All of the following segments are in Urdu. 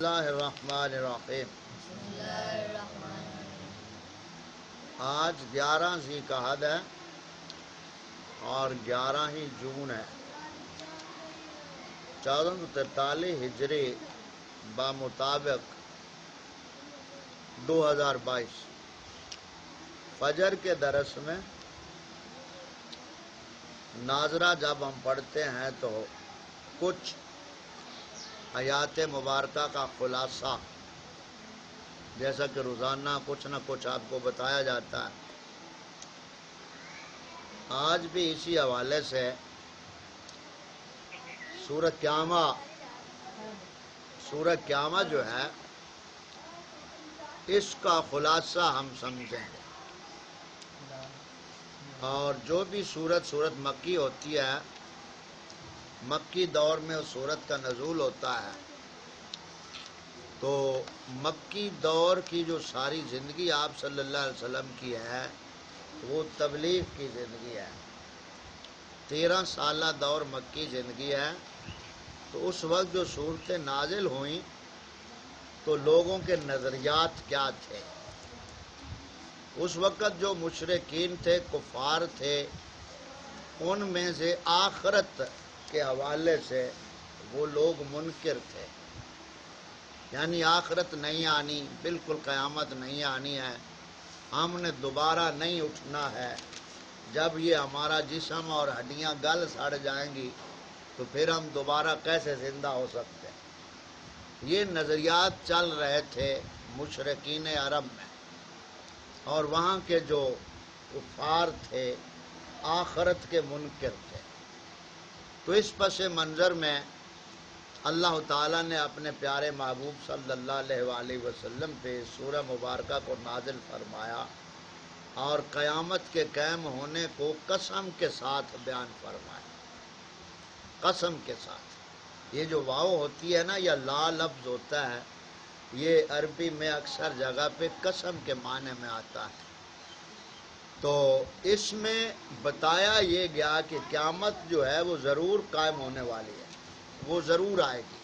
اللہ الرحمن الرحیم۔ آج 11 ذی القعدہ ہے اور 11 ہی جون ہے 1443 ہجری بمطابق 2022۔ فجر کے درس میں ناظرہ جب ہم پڑھتے ہیں تو کچھ آیات مبارکہ کا خلاصہ جیسا کہ روزانہ کچھ نہ کچھ آپ کو بتایا جاتا ہے، آج بھی اسی حوالے سے سورہ قیامہ جو ہے اس کا خلاصہ ہم سمجھیں، اور جو بھی سورت مکی ہوتی ہے، مکی دور میں اس سورت کا نزول ہوتا ہے، تو مکی دور کی جو ساری زندگی آپ صلی اللہ علیہ وسلم کی ہے وہ تبلیغ کی زندگی ہے۔ 13 سالہ دور مکی زندگی ہے، تو اس وقت جو صورتیں نازل ہوئیں تو لوگوں کے نظریات کیا تھے، اس وقت جو مشرکین تھے، کفار تھے، ان میں سے آخرت کے حوالے سے وہ لوگ منکر تھے، یعنی آخرت نہیں آنی، بالکل قیامت نہیں آنی ہے، ہم نے دوبارہ نہیں اٹھنا ہے، جب یہ ہمارا جسم اور ہڈیاں گل سڑ جائیں گی تو پھر ہم دوبارہ کیسے زندہ ہو سکتے ہیں۔ یہ نظریات چل رہے تھے مشرکین عرب میں، اور وہاں کے جو کفار تھے آخرت کے منکر تھے۔ تو اس پس منظر میں اللہ تعالیٰ نے اپنے پیارے محبوب صلی اللہ علیہ وآلہ وسلم پہ سورہ مبارکہ کو نازل فرمایا اور قیامت کے قائم ہونے کو قسم کے ساتھ بیان فرمایا۔ قسم کے ساتھ، یہ جو واو ہوتی ہے نا، یا لا لفظ ہوتا ہے، یہ عربی میں اکثر جگہ پہ قسم کے معنی میں آتا ہے۔ تو اس میں بتایا یہ گیا کہ قیامت جو ہے وہ ضرور قائم ہونے والی ہے، وہ ضرور آئے گی۔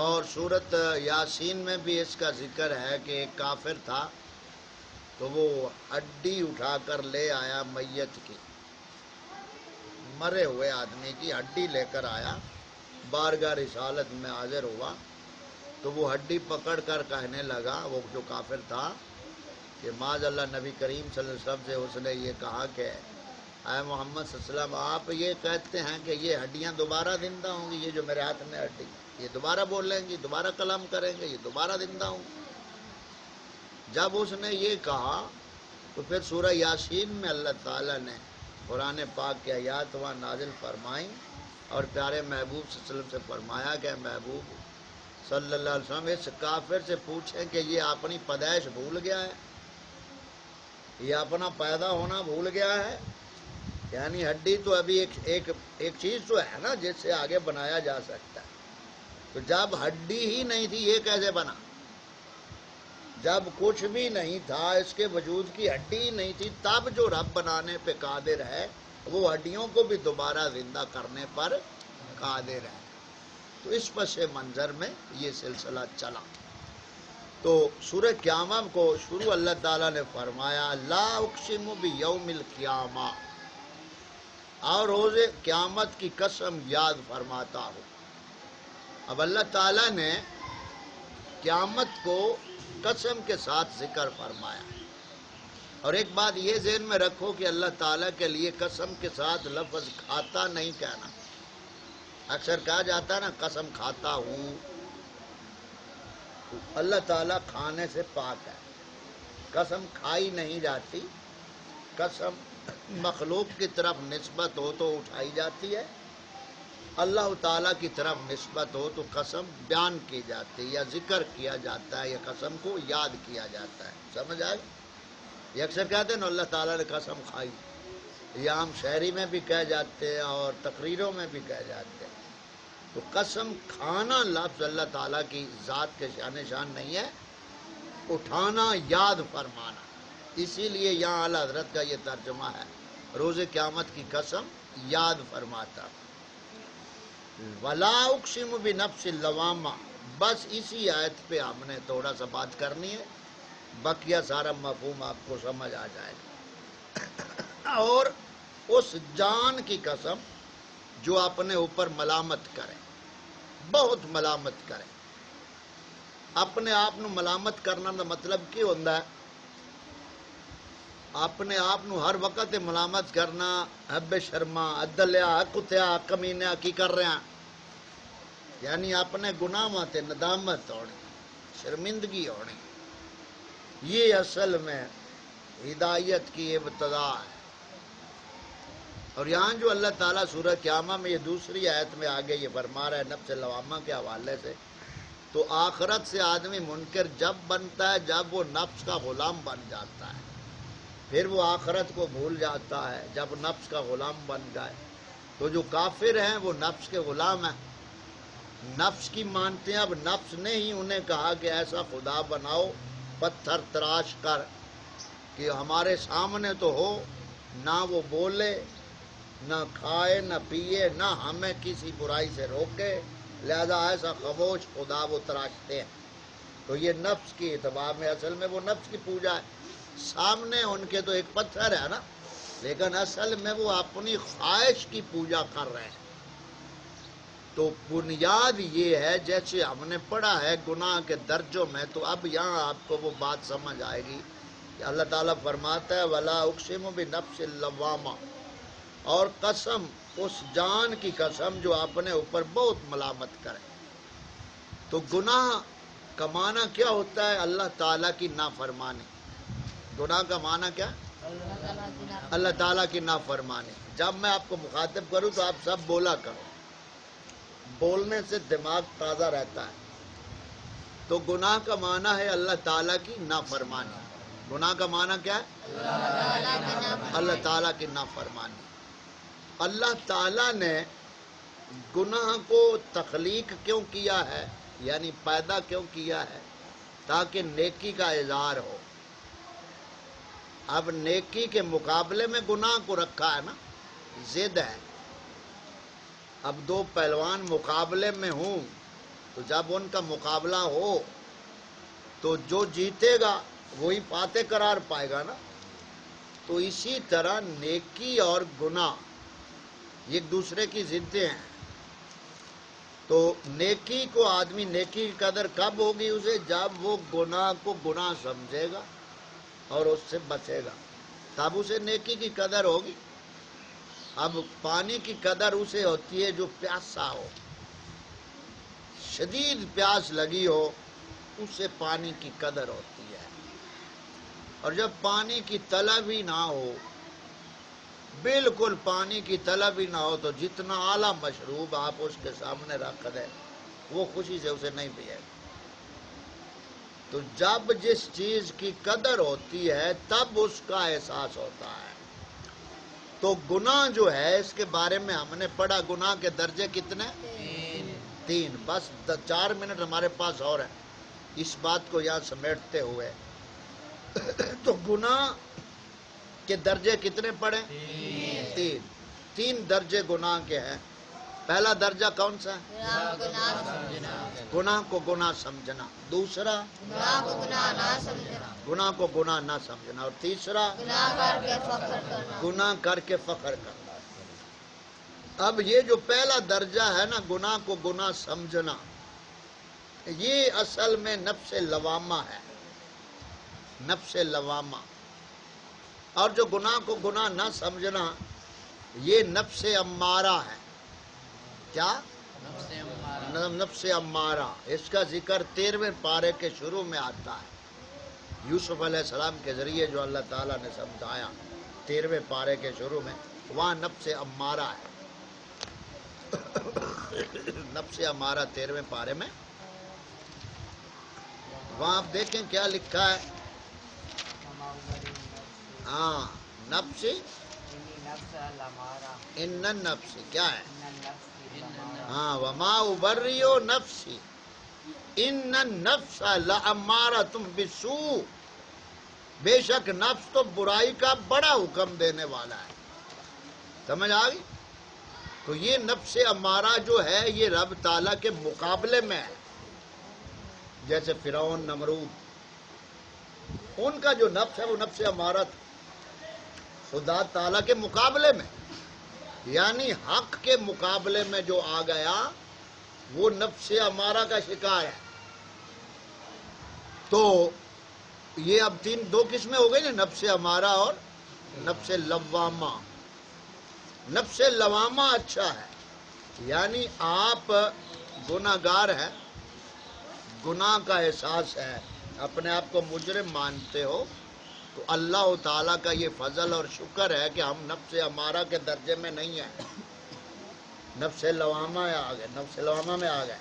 اور سورۃ یاسین میں بھی اس کا ذکر ہے کہ ایک کافر تھا تو وہ ہڈی اٹھا کر لے آیا، میت کی، مرے ہوئے آدمی کی ہڈی لے کر آیا، بارگاہ رسالت میں حاضر ہوا، تو وہ ہڈی پکڑ کر کہنے لگا، وہ جو کافر تھا، کہ معاذ اللہ نبی کریم صلی اللہ علیہ وسلم سے اس نے یہ کہا کہ اے محمد صلی اللہ علیہ وسلم، آپ یہ کہتے ہیں کہ یہ ہڈیاں دوبارہ زندہ ہوں گی، یہ جو میرے ہاتھ میں ہڈی، یہ دوبارہ بولیں گی، دوبارہ کلام کریں گے، یہ دوبارہ زندہ ہوں گی۔ جب اس نے یہ کہا تو پھر سورہ یاسین میں اللہ تعالیٰ نے قرآن پاک کی آیات وہاں نازل فرمائیں اور پیارے محبوب صلی اللہ علیہ وسلم سے فرمایا کہ محبوب صلی اللہ علیہ وسلم اس کافر سے پوچھیں کہ یہ اپنی پیدائش بھول گیا ہے، یہ اپنا پیدا ہونا بھول گیا ہے، یعنی ہڈی تو ابھی ایک چیز تو ہے نا جس سے آگے بنایا جا سکتا ہے، تو جب ہڈی ہی نہیں تھی یہ کیسے بنا؟ جب کچھ بھی نہیں تھا، اس کے وجود کی ہڈی ہی نہیں تھی، تب جو رب بنانے پہ قادر ہے وہ ہڈیوں کو بھی دوبارہ زندہ کرنے پر قادر ہے۔ تو اس پس منظر میں یہ سلسلہ چلا۔ تو سورہ قیامہ کو شروع اللہ تعالیٰ نے فرمایا لا اقسم بیوم القیامہ، اور روز قیامت کی قسم یاد فرماتا ہوں۔ اب اللہ تعالیٰ نے قیامت کو قسم کے ساتھ ذکر فرمایا، اور ایک بات یہ ذہن میں رکھو کہ اللہ تعالیٰ کے لیے قسم کے ساتھ لفظ کھاتا نہیں کہنا۔ اکثر کہا جاتا ہے نا قسم کھاتا ہوں، اللہ تعالیٰ کھانے سے پاک ہے، قسم کھائی نہیں جاتی، قسم مخلوق کی طرف نسبت ہو تو اٹھائی جاتی ہے، اللہ تعالیٰ کی طرف نسبت ہو تو قسم بیان کی جاتی ہے یا ذکر کیا جاتا ہے یا قسم کو یاد کیا جاتا ہے۔ سمجھ آئے؟ یہ اکثر کہتے ہیں نا اللہ تعالیٰ نے قسم کھائی، یہ عام شہری میں بھی کہہ جاتے ہیں اور تقریروں میں بھی کہہ جاتے ہیں۔ تو قسم کھانا لفظ اللہ تعالیٰ کی ذات کے شان نہیں ہے، اٹھانا، یاد فرمانا، اسی لیے یہاں اعلیٰ حضرت کا یہ ترجمہ ہے روز قیامت کی قسم یاد فرماتا۔ ولا اقسم بنفس اللوامہ، بس اسی آیت پہ ہم نے تھوڑا سا بات کرنی ہے، بقیہ سارا مفہوم آپ کو سمجھ آ جائے گا۔ اور اس جان کی قسم جو اپنے اوپر ملامت کرے، بہت ملامت کرے۔ اپنے آپ نو ملامت کرنا دا مطلب کی ہوتا ہے؟ اپنے آپ نو ہر وقت ملامت کرنا، حب شرما، عدلیا، کتیا، کمینیا کی کر رہے ہیں، یعنی اپنے گناہاں تے ندامت ہونی، شرمندگی ہونی۔ یہ اصل میں ہدایت کی ابتدا ہے۔ اور یہاں جو اللہ تعالیٰ سورہ قیامہ میں یہ دوسری آیت میں آگے یہ فرما رہا ہے نفس لوامہ کے حوالے سے، تو آخرت سے آدمی منکر جب بنتا ہے جب وہ نفس کا غلام بن جاتا ہے، پھر وہ آخرت کو بھول جاتا ہے جب نفس کا غلام بن جائے۔ تو جو کافر ہیں وہ نفس کے غلام ہیں، نفس کی مانتے ہیں۔ اب نفس نے ہی انہیں کہا کہ ایسا خدا بناؤ پتھر تراش کر کہ ہمارے سامنے تو ہو، نہ وہ بولے، نہ کھائے، نہ پیے، نہ ہمیں کسی برائی سے روکے، لہذا ایسا خاموش خدا وہ تراشتے ہیں۔ تو یہ نفس کی اعتبار میں اصل میں وہ نفس کی پوجا ہے۔ سامنے ان کے تو ایک پتھر ہے نا، لیکن اصل میں وہ اپنی خواہش کی پوجا کر رہے ہیں۔ تو بنیاد یہ ہے، جیسے ہم نے پڑھا ہے گناہ کے درجوں میں، تو اب یہاں آپ کو وہ بات سمجھ آئے گی کہ اللہ تعالیٰ فرماتا ہے وَلَا أُقْسِمُ بِنَفْسِ اللَّوَّامَةِ، اور قسم اس جان کی قسم جو اپنے اوپر بہت ملامت کرے۔ تو گناہ کا معنی کیا ہوتا ہے؟ اللہ تعالیٰ کی نافرمانی۔ گناہ کا معنی کیا؟ اللہ تعالیٰ کی نافرمانی۔ جب میں آپ کو مخاطب کروں تو آپ سب بولا کرو، بولنے سے دماغ تازہ رہتا ہے۔ تو گناہ کا معنی ہے اللہ تعالیٰ کی نافرمانی۔ گناہ کا معنی کیا ہے؟ اللہ تعالیٰ کی نافرمانی۔ اللہ تعالیٰ نے گناہ کو تخلیق کیوں کیا ہے، یعنی پیدا کیوں کیا ہے؟ تاکہ نیکی کا اظہار ہو۔ اب نیکی کے مقابلے میں گناہ کو رکھا ہے نا، ضد ہے۔ اب دو پہلوان مقابلے میں ہوں تو جب ان کا مقابلہ ہو تو جو جیتے گا وہی فاتح قرار پائے گا نا۔ تو اسی طرح نیکی اور گناہ ایک دوسرے کی ضدیں ہیں۔ تو نیکی کو آدمی، نیکی کی قدر کب ہوگی اسے؟ جب وہ گناہ کو گناہ سمجھے گا اور اس سے بچے گا، تب اسے نیکی کی قدر ہوگی۔ اب پانی کی قدر اسے ہوتی ہے جو پیاسا ہو، شدید پیاس لگی ہو، اسے پانی کی قدر ہوتی ہے۔ اور جب پانی کی طلب ہی نہ ہو، بالکل پانی کی طلب ہی نہ ہو، تو جتنا اعلیٰ مشروب آپ اس کے سامنے رکھ دیں وہ خوشی سے اسے نہیں پیے گا۔ تو جب جس چیز کی قدر ہوتی ہے تب اس کا احساس ہوتا ہے۔ تو گناہ جو ہے اس کے بارے میں ہم نے پڑھا، گناہ کے درجے کتنے؟ تین۔ بس 4 منٹ ہمارے پاس اور ہیں اس بات کو یہاں سمیٹتے ہوئے۔ تو گناہ کے درجے کتنے پڑھے؟ تین درجے گناہ کے ہیں۔ پہلا درجہ کون سا ہے؟ گناہ کو گناہ سمجھنا۔ دوسرا گناہ کو گناہ نہ سمجھنا۔ اور تیسرا گناہ کر کے فخر کرنا۔ اب یہ جو پہلا درجہ ہے نا، گناہ کو گناہ سمجھنا، یہ اصل میں نفس لوامہ ہے، نفس لوامہ۔ اور جو گناہ کو گناہ نہ سمجھنا، یہ نفس امارہ ہے۔ کیا؟ نفس امارہ۔ اس کا ذکر 13ویں پارے کے شروع میں آتا ہے۔ یوسف علیہ السلام کے ذریعے جو اللہ تعالیٰ نے سمجھایا 13ویں پارے کے شروع میں، وہاں نفس امارہ ہے۔ نفس امارہ 13ویں پارے میں، وہاں آپ دیکھیں کیا لکھا ہے۔ ہاں، نفس ان النفس کیا ہے؟ ہاں، وما ابرئ نفسی ان النفس لامارۃ بالسوء، بے شک نفس تو برائی کا بڑا حکم دینے والا ہے۔ سمجھ آ گئی؟ تو یہ نفس امارہ جو ہے یہ رب تعالیٰ کے مقابلے میں ہے. جیسے فرعون، نمرود، ان کا جو نفس ہے وہ نفس امارہ تھا، خدا تعالیٰ کے مقابلے میں، یعنی حق کے مقابلے میں جو آ گیا وہ نفس امارہ کا شکار ہے. تو یہ اب دو قسمیں ہو گئی نا، نفس امارہ اور نفس لوامہ. نفس لوامہ اچھا ہے، یعنی آپ گناہ گار ہیں، گناہ کا احساس ہے، اپنے آپ کو مجرم مانتے ہو، تو اللہ تعالیٰ کا یہ فضل اور شکر ہے کہ ہم نفس امارہ کے درجے میں نہیں ہیں، نفس لوامہ آ گئے، نفس لوامہ میں آ گئے.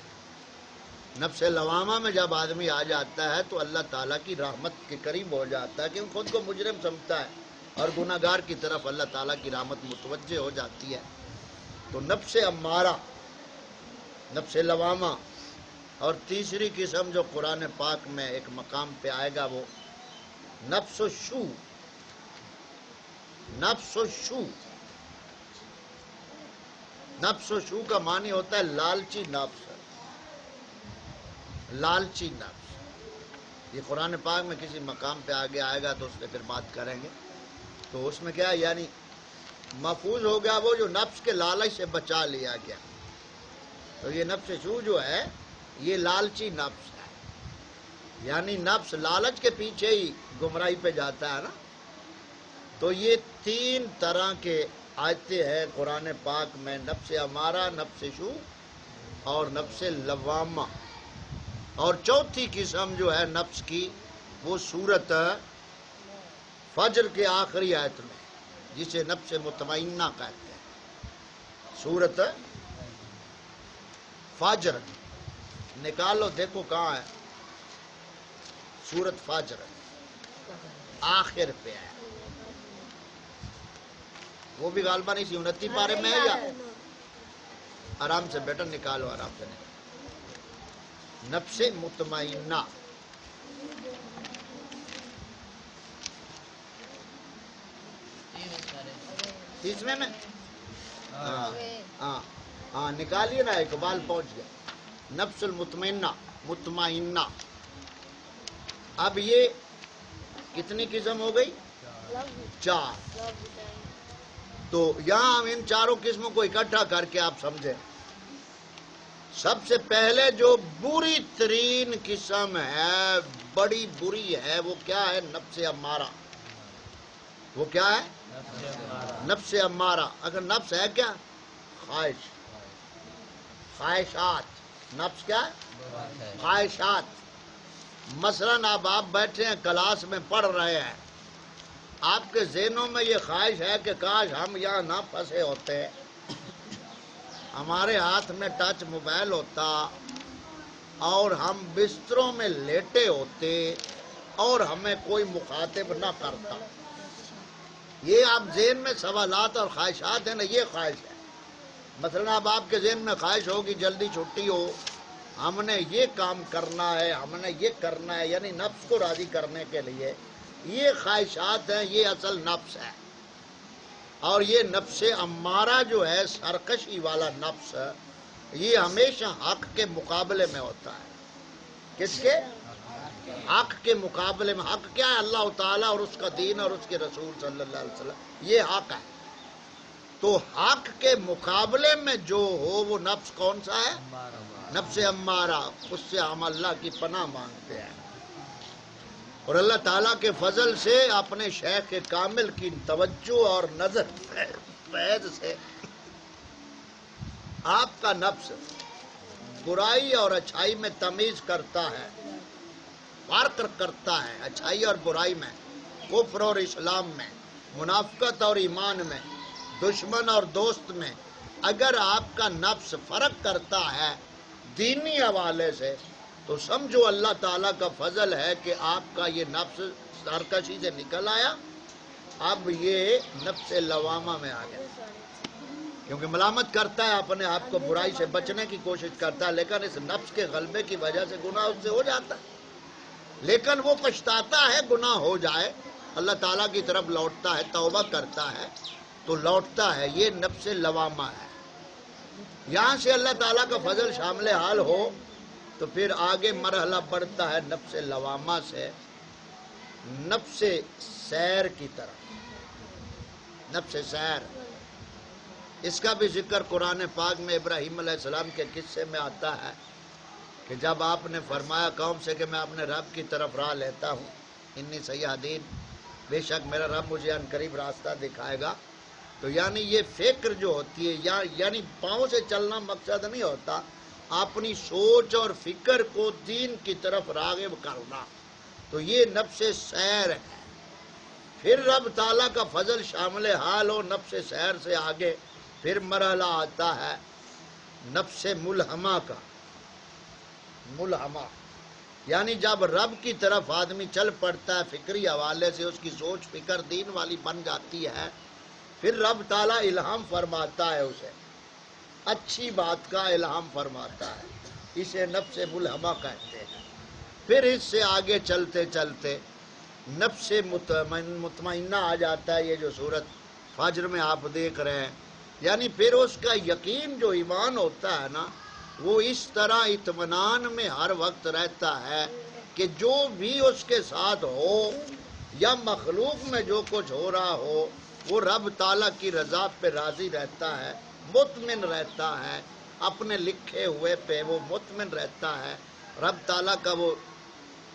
نفس لوامہ میں جب آدمی آ جاتا ہے تو اللہ تعالیٰ کی رحمت کے قریب ہو جاتا ہے، کیونکہ خود کو مجرم سمجھتا ہے اور گناہ گار کی طرف اللہ تعالیٰ کی رحمت متوجہ ہو جاتی ہے. تو نفس امارہ، نفس لوامہ. اور تیسری قسم جو قرآن پاک میں ایک مقام پہ آئے گا وہ نفس الشو. نفس الشو، نفس الشو کا معنی ہوتا ہے لالچی نفس، لالچی نفس. یہ قرآن پاک میں کسی مقام پہ آگے آئے گا تو اس پہ پھر بات کریں گے. تو اس میں کیا ہے، یعنی محفوظ ہو گیا وہ جو نفس کے لالچ سے بچا لیا گیا. تو یہ نفس شو جو ہے یہ لالچی نفس ہے، یعنی نفس لالچ کے پیچھے ہی گمراہی پہ جاتا ہے نا. تو یہ تین طرح کے آیتیں ہیں قرآن پاک میں، نفس امارہ، نفس شو اور نفس لوامہ. اور چوتھی قسم جو ہے نفس کی وہ سورت فجر کے آخری آیت میں، جسے نفس مطمئنہ کہتے ہیں. سورت فجر نکالو، دیکھو کہاں ہے. سورت فجر آخر پہ ہے، وہ بھی غالباً اسی 29 پارے میں ہے، یا آرام سے بیٹا نکالو، آرام سے نکالو. نفس مطمئنہ. تیسویں میں ہاں نکالیے نا، اقبال پہنچ گیا. نفس المطمئنہ، مطمئنہ. اب یہ کتنی قسم ہو گئی؟ 4. تو یہاں ہم ان چاروں قسموں کو اکٹھا کر کے آپ سمجھیں. سب سے پہلے جو بری ترین قسم ہے، بڑی بری ہے، وہ کیا ہے؟ نفس امارہ. وہ کیا ہے؟ نفس امارہ. اگر نفس ہے کیا؟ خواہش، خواہشات. نفس کیا ہے؟ خواہشات. مثلاً اب آپ بیٹھے ہیں کلاس میں پڑھ رہے ہیں، آپ کے ذہنوں میں یہ خواہش ہے کہ کاش ہم یہاں نہ پھنسے ہوتے، ہمارے ہاتھ میں ٹچ موبائل ہوتا اور ہم بستروں میں لیٹے ہوتے اور ہمیں کوئی مخاطب نہ کرتا. یہ آپ ذہن میں سوالات اور خواہشات ہیں نا، یہ خواہش ہے. مثلا اب آپ کے ذہن میں خواہش ہوگی جلدی چھٹی ہو، ہم نے یہ کام کرنا ہے، ہم نے یہ کرنا ہے، یعنی نفس کو راضی کرنے کے لیے. یہ خواہشات ہیں، یہ اصل نفس ہے. اور یہ نفس امارہ جو ہے، سرکشی والا نفس، یہ ہمیشہ حق کے مقابلے میں ہوتا ہے. کس کے؟ حق کے مقابلے میں. حق کیا ہے؟ اللہ تعالیٰ اور اس کا دین اور اس کے رسول صلی اللہ علیہ وسلم، یہ حق ہے. تو حق کے مقابلے میں جو ہو وہ نفس کون سا ہے؟ نفس امارہ. اس سے ہم اللہ کی پناہ مانگتے ہیں، اور اللہ تعالیٰ کے فضل سے اپنے شیخ کامل کی توجہ اور نظر فیض سے آپ کا نفس برائی اور اچھائی میں تمیز کرتا ہے، فرق کرتا ہے اچھائی اور برائی میں، کفر اور اسلام میں، منافقت اور ایمان میں، دشمن اور دوست میں. اگر آپ کا نفس فرق کرتا ہے دینی حوالے سے تو سمجھو اللہ تعالیٰ کا فضل ہے کہ آپ کا یہ نفس سرکشی سے نکل آیا، اب یہ نفس لوامہ میں آ گیا. کیونکہ ملامت کرتا ہے اپنے آپ کو، برائی سے بچنے کی کوشش کرتا ہے، لیکن اس نفس کے غلبے کی وجہ سے گناہ اس سے ہو جاتا ہے. لیکن وہ پچھتاتا ہے گناہ ہو جائے، اللہ تعالیٰ کی طرف لوٹتا ہے، توبہ کرتا ہے تو لوٹتا ہے. یہ نفس لوامہ ہے. یہاں سے اللہ تعالیٰ کا فضل شامل حال ہو تو پھر آگے مرحلہ بڑھتا ہے نفس لوامہ سے نفس سیر کی طرف۔ نفس سیر، اس کا بھی ذکر قرآن پاک میں ابراہیم علیہ السلام کے قصے میں آتا ہے کہ جب آپ نے فرمایا قوم سے کہ میں اپنے رب کی طرف راہ لیتا ہوں، انی سیادین، بے شک میرا رب مجھے ان قریب راستہ دکھائے گا، تو یعنی یہ فکر جو ہوتی ہے یعنی پاؤں سے چلنا مقصد نہیں ہوتا، اپنی سوچ اور فکر کو دین کی طرف راغب کرنا، تو یہ نفس سیر ہے۔ پھر رب تعالیٰ کا فضل شامل حال ہو نفس سیر سے آگے پھر مرحلہ آتا ہے نفس ملہمہ کا۔ ملہمہ یعنی جب رب کی طرف آدمی چل پڑتا ہے، فکری حوالے سے اس کی سوچ فکر دین والی بن جاتی ہے، پھر رب تعالیٰ الہام فرماتا ہے، اسے اچھی بات کا الہام فرماتا ہے، اسے نفس ملہمہ کہتے ہیں۔ پھر اس سے آگے چلتے چلتے نفس مطمئنہ آ جاتا ہے، یہ جو سورت فجر میں آپ دیکھ رہے ہیں، یعنی پھر اس کا یقین جو ایمان ہوتا ہے نا، وہ اس طرح اطمینان میں ہر وقت رہتا ہے کہ جو بھی اس کے ساتھ ہو یا مخلوق میں جو کچھ ہو رہا ہو، وہ رب تعالیٰ کی رضا پہ راضی رہتا ہے، مطمئن رہتا ہے، اپنے لکھے ہوئے پہ وہ مطمئن رہتا ہے، رب تعالیٰ کا وہ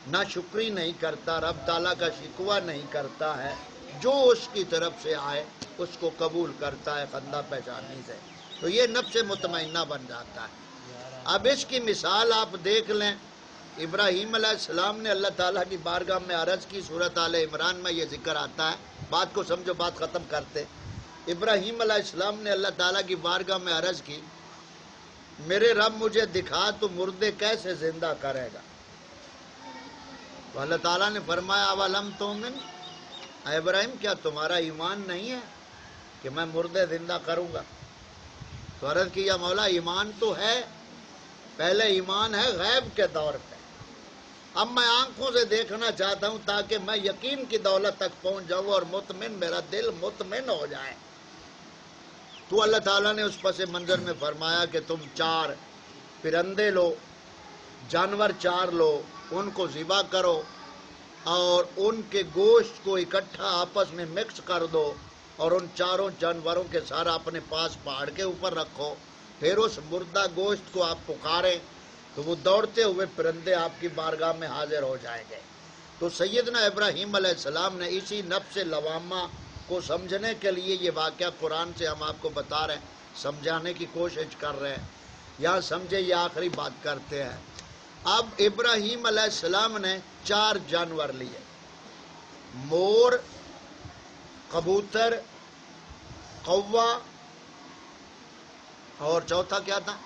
ناشکری نہیں کرتا، رب تعالیٰ کا شکوہ نہیں کرتا ہے، جو اس کی طرف سے آئے اس کو قبول کرتا ہے خندہ پہچانی سے، تو یہ نفس مطمئنہ بن جاتا ہے۔ اب اس کی مثال آپ دیکھ لیں، ابراہیم علیہ السلام نے اللہ تعالیٰ کی بارگاہ میں عرض کی، سورۃ آل عمران میں یہ ذکر آتا ہے، بات کو سمجھو، بات ختم کرتے۔ ابراہیم علیہ السلام نے اللہ تعالیٰ کی بارگاہ میں عرض کی، میرے رب مجھے دکھا تو مردے کیسے زندہ کرے گا؟ تو اللہ تعالیٰ نے فرمایا اولم تؤمن، اے ابراہیم کیا تمہارا ایمان نہیں ہے کہ میں مردے زندہ کروں گا؟ تو عرض کی یا مولا ایمان تو ہے، پہلے ایمان ہے غیب کے دور پہ، اب میں آنکھوں سے دیکھنا چاہتا ہوں تاکہ میں یقین کی دولت تک پہنچ جاؤں اور مطمئن، میرا دل مطمئن ہو جائے۔ تو اللہ تعالیٰ نے اس پس منظر میں فرمایا کہ تم 4 پرندے لو، جانور 4 لو، ان کو ذبح کرو اور ان کے گوشت کو اکٹھا آپس میں مکس کر دو اور ان 4 جانوروں کے سارا اپنے پاس پہاڑ کے اوپر رکھو، پھر اس مردہ گوشت کو آپ پکاریں تو وہ دوڑتے ہوئے پرندے آپ کی بارگاہ میں حاضر ہو جائیں گے۔ تو سیدنا ابراہیم علیہ السلام نے اسی نفس لوامہ کو سمجھنے کے لیے یہ واقعہ قرآن سے ہم آپ کو بتا رہے ہیں، سمجھانے کی کوشش کر رہے ہیں، یہاں سمجھے یہ آخری بات کرتے ہیں۔ اب ابراہیم علیہ السلام نے 4 جانور لیے، مور، کبوتر، کوا اور چوتھا کیا تھا؟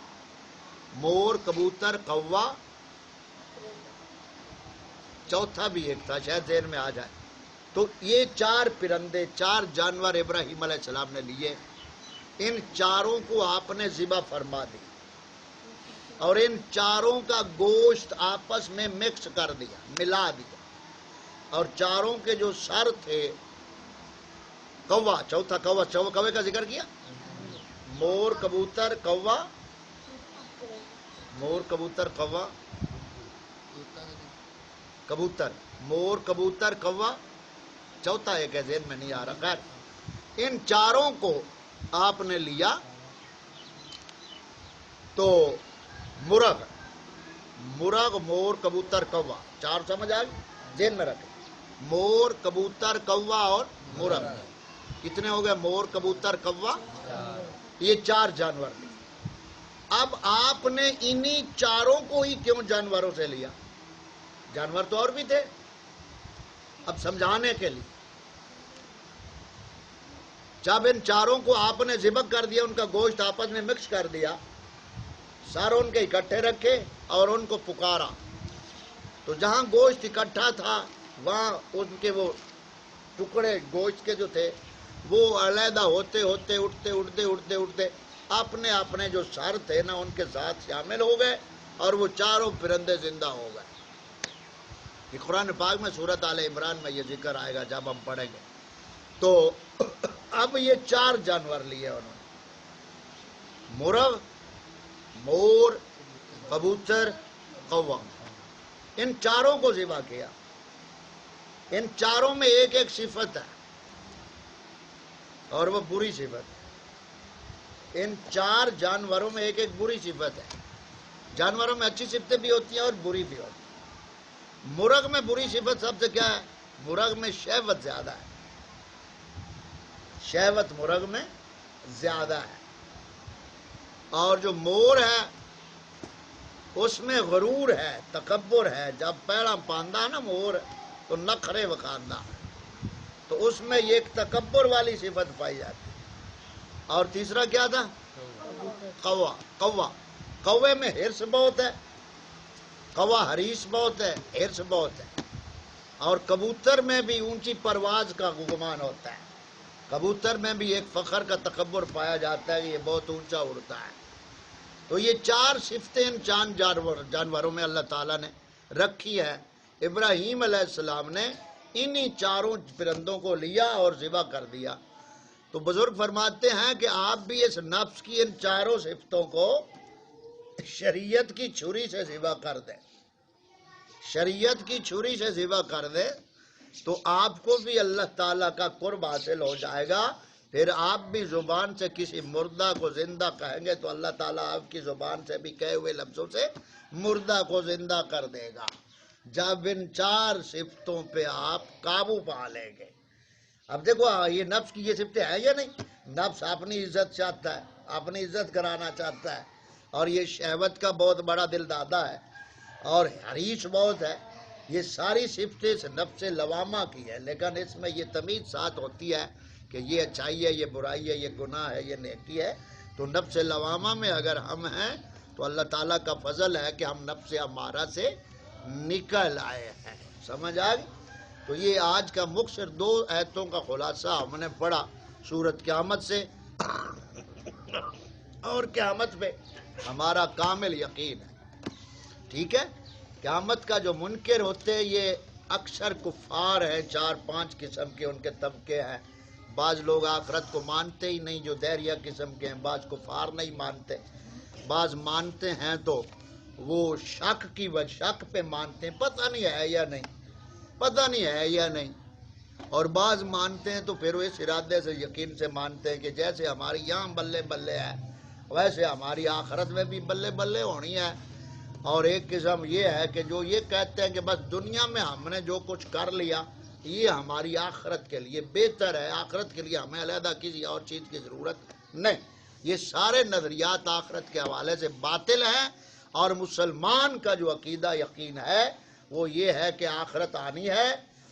مور، کبوتر، کوا، چوتھا بھی ایک تھا شاید ذہن میں آ جائے۔ تو یہ 4 پرندے، 4 جانور ابراہیم علیہ السلام نے لیے، ان 4 کو آپ نے ذبح فرما دی اور ان 4 کا گوشت آپس میں مکس کر دیا، ملا دیا، اور 4 کے جو سر تھے، کوا، چوتھا کوا، کوے کا ذکر کیا، مور، کبوتر، کوا، مور، کبوتر، کوا، کبوتر، مور، کبوتر، کوا، چوتھا ایک ہے ذہن میں نہیں آ رہا، خیر ان 4 کو آپ نے لیا۔ تو مرغ، مور، کبوتر، کوا، 4 سمجھ آ گئی، ذہن میں رکھیں، مور، کبوتر، کوا اور مرغ، کتنے ہو گئے؟ مور، کبوتر، کوا، یہ 4 جانور لیے۔ اب آپ نے انہی 4 کو ہی کیوں جانوروں سے لیا؟ جانور تو اور بھی تھے، اب سمجھانے کے لیے، جب ان 4 کو آپ نے ذبح کر دیا، ان کا گوشت آپس میں مکس کر دیا، سارے ان کے اکٹھے رکھے اور ان کو پکارا، تو جہاں گوشت اکٹھا تھا وہاں ان کے وہ ٹکڑے گوشت کے جو تھے وہ علیحدہ ہوتے ہوتے اٹھتے اپنے جو سر تھے نا ان کے ساتھ شامل ہو گئے اور وہ 4 پرندے زندہ ہو گئے۔ یہ قرآن پاک میں سورۃ آل عمران میں یہ ذکر آئے گا جب ہم پڑھیں گے۔ تو اب یہ 4 جانور لیے انہوں نے، مرغ، مور، کبوتر، قوا، ان چاروں کو ذبح کیا. ان چاروں میں ایک ایک صفت ہے اور وہ بری صفت ہے. ان چار جانوروں میں ایک ایک بری صفت ہے. جانوروں میں اچھی صفتیں بھی ہوتی ہیں اور بری بھی ہوتی ہیں. مرغ میں بری صفت سب سے کیا ہے؟ مرغ میں شہوت زیادہ ہے. شہوت مرغ میں زیادہ ہے. اور جو مور ہے اس میں غرور ہے، تکبر ہے. جب پیڑا پاندہ نا مور تو نخرے وکھاندہ، تو اس میں یہ ایک تکبر والی صفت پائی جاتی. اور تیسرا کیا تھا؟ قوا. قوا، کوے میں ہرس بہت ہے. قوا حریص بہت ہے، ہرس بہت ہے. اور کبوتر میں بھی اونچی پرواز کا گمان ہوتا ہے. کبوتر میں بھی ایک فخر کا تکبر پایا جاتا ہے کہ یہ بہت اونچا اڑتا ہے. تو یہ چار صفتیں ان چاند جانوروں میں اللہ تعالیٰ نے رکھی ہے. ابراہیم علیہ السلام نے انہی چاروں پرندوں کو لیا اور ذبح کر دیا. تو بزرگ فرماتے ہیں کہ آپ بھی اس نفس کی ان چاروں صفتوں کو شریعت کی چھری سے ذبح کر دیں. شریعت کی چھری سے ذبح کر دے تو آپ کو بھی اللہ تعالیٰ کا قرب حاصل ہو جائے گا. پھر آپ بھی زبان سے کسی مردہ کو زندہ کہیں گے تو اللہ تعالیٰ آپ کی زبان سے بھی کہے ہوئے لفظوں سے مردہ کو زندہ کر دے گا. جب ان چار صفتوں پہ آپ قابو پا لیں گے. اب دیکھو یہ نفس کی یہ صفتیں ہیں یا نہیں؟ نفس اپنی عزت چاہتا ہے، اپنی عزت کرانا چاہتا ہے، اور یہ شہوت کا بہت بڑا دل دادا ہے اور حریص بہت ہے. یہ ساری صفتیں اس نفس لوامہ کی ہے، لیکن اس میں یہ تمیز ساتھ ہوتی ہے کہ یہ اچھائی ہے، یہ برائی ہے، یہ گناہ ہے، یہ نیکی ہے. تو نفس لوامہ میں اگر ہم ہیں تو اللہ تعالیٰ کا فضل ہے کہ ہم نفس امارہ سے نکل آئے ہیں. سمجھ آ گئی؟ تو یہ آج کا مختصر 2 آیتوں کا خلاصہ ہم نے پڑھا سورۃ قیامت سے. اور قیامت پہ ہمارا کامل یقین ہے. ٹھیک ہے؟ قیامت کا جو منکر ہوتے ہیں یہ اکثر کفار ہیں. 4-5 قسم کے ان کے طبقے ہیں. بعض لوگ آخرت کو مانتے ہی نہیں جو دہریہ قسم کے ہیں. بعض کفار نہیں مانتے. بعض مانتے ہیں تو وہ شک پہ مانتے ہیں، پتہ نہیں ہے یا نہیں، پتہ نہیں ہے یا نہیں. اور بعض مانتے ہیں تو پھر وہ اس ارادے سے یقین سے مانتے ہیں کہ جیسے ہماری یہاں بلے بلے ہے ویسے ہماری آخرت میں بھی بلے بلے ہونی ہے. اور ایک قسم یہ ہے کہ جو یہ کہتے ہیں کہ بس دنیا میں ہم نے جو کچھ کر لیا یہ ہماری آخرت کے لیے بہتر ہے، آخرت کے لیے ہمیں علیحدہ کسی اور چیز کی ضرورت نہیں. یہ سارے نظریات آخرت کے حوالے سے باطل ہیں. اور مسلمان کا جو عقیدہ یقین ہے وہ یہ ہے کہ آخرت آنی ہے،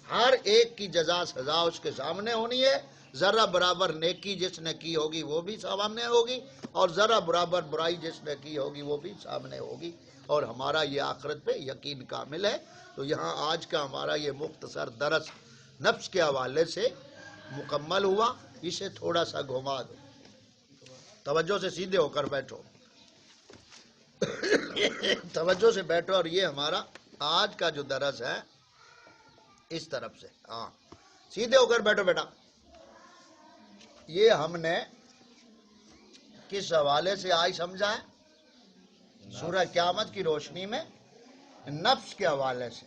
ہر ایک کی جزا سزا اس کے سامنے ہونی ہے. ذرہ برابر نیکی جس نے کی ہوگی وہ بھی سامنے ہوگی اور ذرہ برابر برائی جس نے کی ہوگی وہ بھی سامنے ہوگی. اور ہمارا یہ آخرت پہ یقین کامل ہے. تو یہاں آج کا ہمارا یہ مختصر درس نفس کے حوالے سے مکمل ہوا. اسے تھوڑا سا گھما دو، توجہ سے سیدھے ہو کر بیٹھو، توجہ سے بیٹھو. اور یہ ہمارا آج کا جو درس ہے اس طرف سے، ہاں سیدھے ہو کر بیٹھو بیٹا. یہ ہم نے کس حوالے سے آج سمجھا ہے؟ سورہ قیامت کی روشنی میں نفس کے حوالے سے.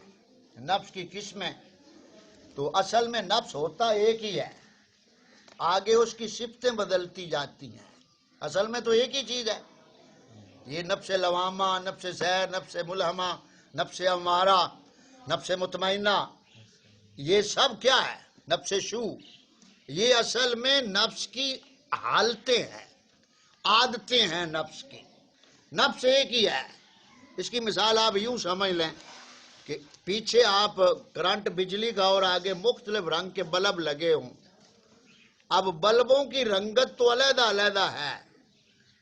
نفس کی قسمیں، تو اصل میں نفس ہوتا ایک ہی ہے، آگے اس کی صفتیں بدلتی جاتی ہیں. اصل میں تو ایک ہی چیز ہے. یہ نفس لوامہ، نفس سیر، نفس ملہمہ، نفس امارہ، نفس مطمئنہ، یہ سب کیا ہے؟ نفس شو. یہ اصل میں نفس کی حالتیں ہیں، عادتیں ہیں نفس کی. نفس ایک ہی ہے. اس کی مثال آپ یوں سمجھ لیں کہ پیچھے آپ کرنٹ بجلی کا اور آگے مختلف رنگ کے بلب لگے ہوں. اب بلبوں کی رنگت تو علیحدہ علیحدہ ہے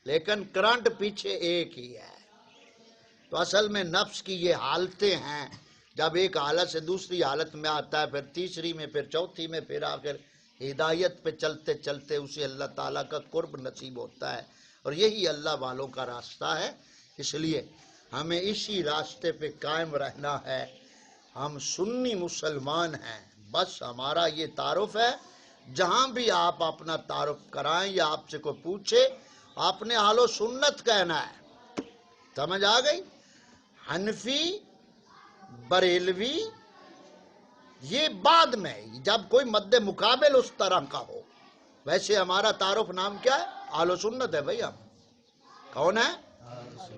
لیکن کرنٹ پیچھے ایک ہی ہے. تو اصل میں نفس کی یہ حالتیں ہیں. جب ایک حالت سے دوسری حالت میں آتا ہے، پھر تیسری میں، پھر چوتھی میں، پھر آخر ہدایت پہ چلتے چلتے اسے اللہ تعالیٰ کا قرب نصیب ہوتا ہے. اور یہی اللہ والوں کا راستہ ہے. اس لیے ہمیں اسی راستے پہ قائم رہنا ہے. ہم سنی مسلمان ہیں، بس ہمارا یہ تعارف ہے. جہاں بھی آپ اپنا تعارف کرائیں یا آپ سے کوئی پوچھے آپ نے اہل سنت کہنا ہے، سمجھ آ گئی؟ حنفی، بریلوی یہ بعد میں، جب کوئی مد مقابل اس طرح کا ہو. ویسے ہمارا تعارف نام کیا ہے؟ اہل سنت ہے بھئی. ہم کون ہے؟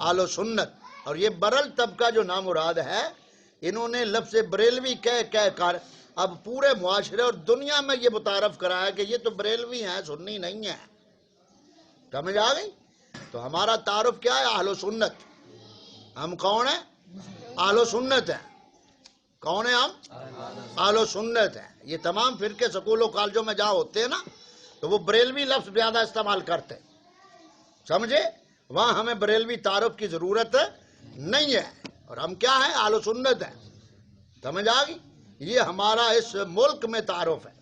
اہل سنت. اور یہ برل طبقہ جو نام مراد ہے، انہوں نے لفظ بریلوی کہہ کر اب پورے معاشرے اور دنیا میں یہ متعارف کرایا کہ یہ تو بریلوی ہیں، سنی نہیں ہیں. سمجھ آ گئی؟ تو ہمارا تعارف کیا ہے؟ اہل سنت. ہم کون ہیں؟ اہل سنت ہیں. کون ہیں ہم؟ اہل سنت ہیں. یہ تمام فرقے سکولوں کالجوں میں جہاں ہوتے ہیں نا، تو وہ بریلوی لفظ زیادہ استعمال کرتے ہیں. سمجھے؟ وہاں ہمیں بریلوی تعارف کی ضرورت نہیں ہے. اور ہم کیا ہیں؟ اہل سنت ہیں. سمجھ آ گئی؟ یہ ہمارا اس ملک میں تعارف ہے.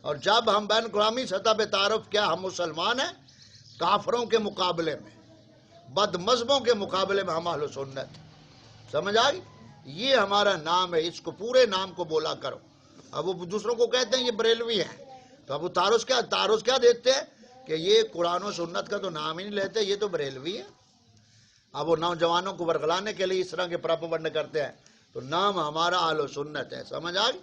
اور جب ہم بین الاقوامی سطح پہ تعارف کیا، ہم مسلمان ہیں، کافروں کے مقابلے میں، بد مذہبوں کے مقابلے میں ہم اہل سنت. سمجھ آ گئی؟ یہ ہمارا نام ہے. اس کو پورے نام کو بولا کرو. اب وہ دوسروں کو کہتے ہیں یہ بریلوی ہیں، تو اب وہ تعارف کیا دیتے ہیں کہ یہ قرآن و سنت کا تو نام ہی نہیں لیتے، یہ تو بریلوی ہے. اب وہ نوجوانوں کو ورگلانے کے لیے اس طرح کے پراپگنڈے کرتے ہیں. تو نام ہمارا اہل سنت ہے. سمجھ آ گئی؟